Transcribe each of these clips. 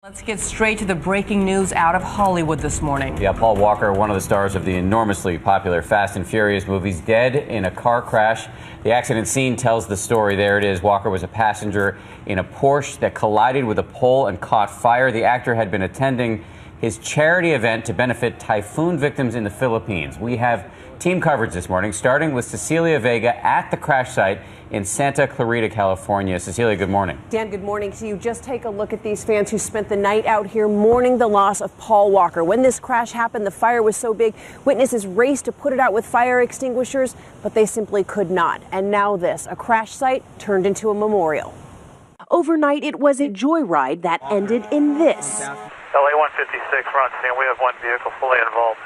Let's get straight to the breaking news out of Hollywood this morning. Yeah, Paul Walker, one of the stars of the enormously popular Fast and Furious movies, dead in a car crash. The accident scene tells the story. There it is. Walker was a passenger in a Porsche that collided with a pole and caught fire. The actor had been attending his charity event to benefit typhoon victims in the Philippines. We have team coverage this morning, starting with Cecilia Vega at the crash site in Santa Clarita, California. Cecilia, good morning. Dan, good morning to you. Just take a look at these fans who spent the night out here mourning the loss of Paul Walker. When this crash happened, the fire was so big, witnesses raced to put it out with fire extinguishers, but they simply could not. And now this, a crash site turned into a memorial. Overnight, it was a joyride that ended in this. LA 156, we're on scene. We have one vehicle fully involved.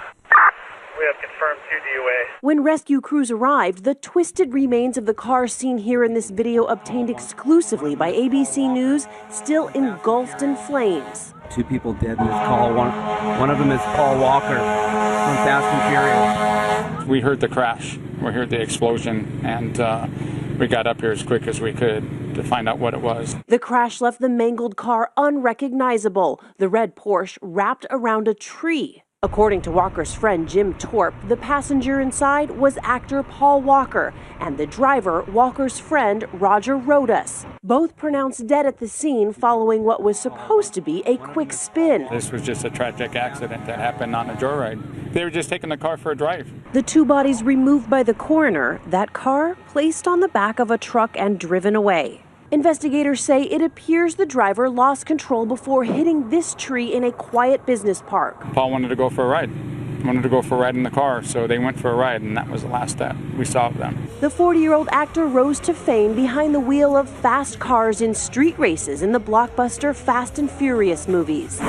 We have confirmed 2 DUA. When rescue crews arrived, the twisted remains of the car seen here in this video, obtained exclusively by ABC News, still engulfed in flames. 2 people dead in this call. One of them is Paul Walker from Fast and Furious. We heard the crash, we heard the explosion, and we got up here as quick as we could to find out what it was. The crash left the mangled car unrecognizable, the red Porsche wrapped around a tree. According to Walker's friend Jim Torp, the passenger inside was actor Paul Walker and the driver, Walker's friend Roger Rodas. Both pronounced dead at the scene following what was supposed to be a quick spin. This was just a tragic accident that happened on a joyride. They were just taking the car for a drive. The 2 bodies removed by the coroner, that car placed on the back of a truck and driven away. Investigators say it appears the driver lost control before hitting this tree in a quiet business park. Paul wanted to go for a ride. Wanted to go for a ride in the car, so they went for a ride, and that was the last that we saw of them. The 40-year-old actor rose to fame behind the wheel of fast cars in street races in the blockbuster Fast and Furious movies.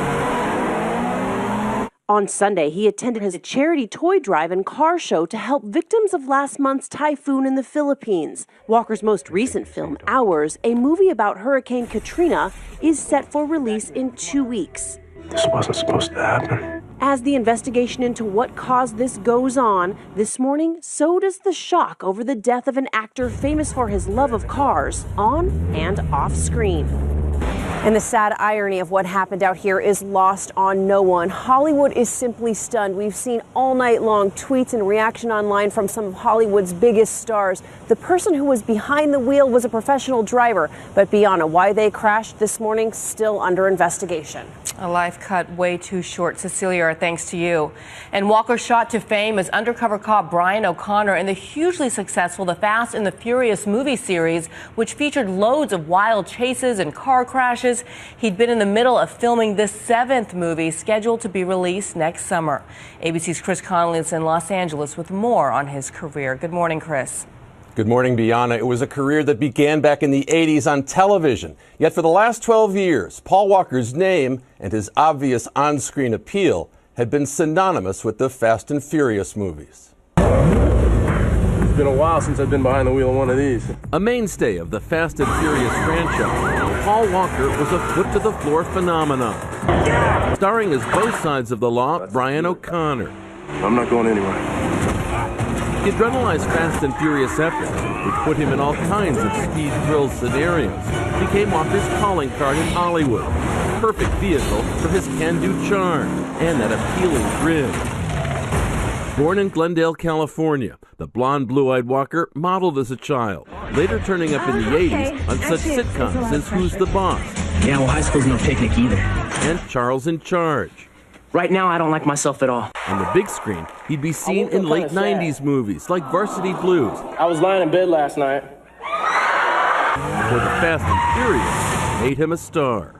On Sunday, he attended his charity toy drive and car show to help victims of last month's typhoon in the Philippines. Walker's most recent film, Hours, a movie about Hurricane Katrina, is set for release in 2 weeks. This wasn't supposed to happen. As the investigation into what caused this goes on, this morning, so does the shock over the death of an actor famous for his love of cars, on and off screen. And the sad irony of what happened out here is lost on no one. Hollywood is simply stunned. We've seen all night long tweets and reaction online from some of Hollywood's biggest stars. The person who was behind the wheel was a professional driver, but beyond why they crashed this morning, still under investigation. A life cut way too short. Cecilia, our thanks to you. And Walker shot to fame as undercover cop Brian O'Connor in the hugely successful The Fast and the Furious movie series, which featured loads of wild chases and car crashes. He'd been in the middle of filming this 7th movie, scheduled to be released next summer. ABC's Chris Connolly is in Los Angeles with more on his career. Good morning, Chris. Good morning, Bianna. It was a career that began back in the 80s on television. Yet for the last 12 years, Paul Walker's name and his obvious on-screen appeal had been synonymous with the Fast and Furious movies. It's been a while since I've been behind the wheel of one of these. A mainstay of the Fast and Furious franchise, Paul Walker was a foot-to-the-floor phenomenon. Starring as both sides of the law, Brian O'Connor. I'm not going anywhere. The adrenalized Fast and Furious epic, which put him in all kinds of speed-thrill scenarios, became Walker's calling card in Hollywood. Perfect vehicle for his can-do charm and that appealing grin. Born in Glendale, California, the blonde, blue-eyed Walker modeled as a child, later turning up in the 80s on such sitcoms as Who's the Boss? Yeah, well, high school's no picnic either. And Charles in Charge. Right now, I don't like myself at all. On the big screen, he'd be seen in late 90s movies like Varsity Blues. I was lying in bed last night. Where the Fast and Furious made him a star.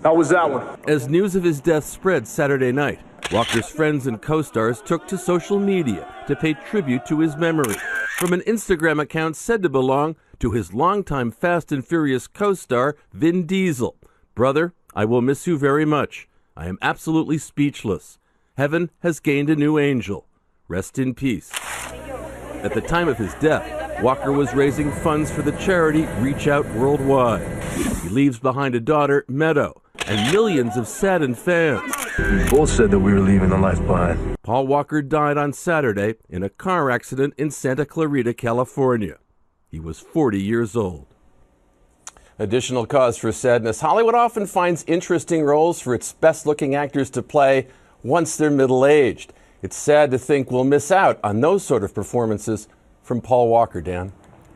How was that one? As news of his death spread Saturday night, Walker's friends and co-stars took to social media to pay tribute to his memory. From an Instagram account said to belong to his longtime Fast and Furious co-star, Vin Diesel. Brother, I will miss you very much. I am absolutely speechless. Heaven has gained a new angel. Rest in peace. At the time of his death, Walker was raising funds for the charity Reach Out Worldwide. He leaves behind a daughter, Meadow, and millions of saddened fans. We both said that we were leaving the life behind. Paul Walker died on Saturday in a car accident in Santa Clarita, California. He was 40 years old. Additional cause for sadness. Hollywood often finds interesting roles for its best-looking actors to play once they're middle-aged. It's sad to think we'll miss out on those sort of performances from Paul Walker, Dan.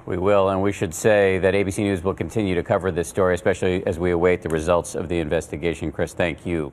We will, and we should say that ABC News will continue to cover this story, especially as we await the results of the investigation. Chris, thank you.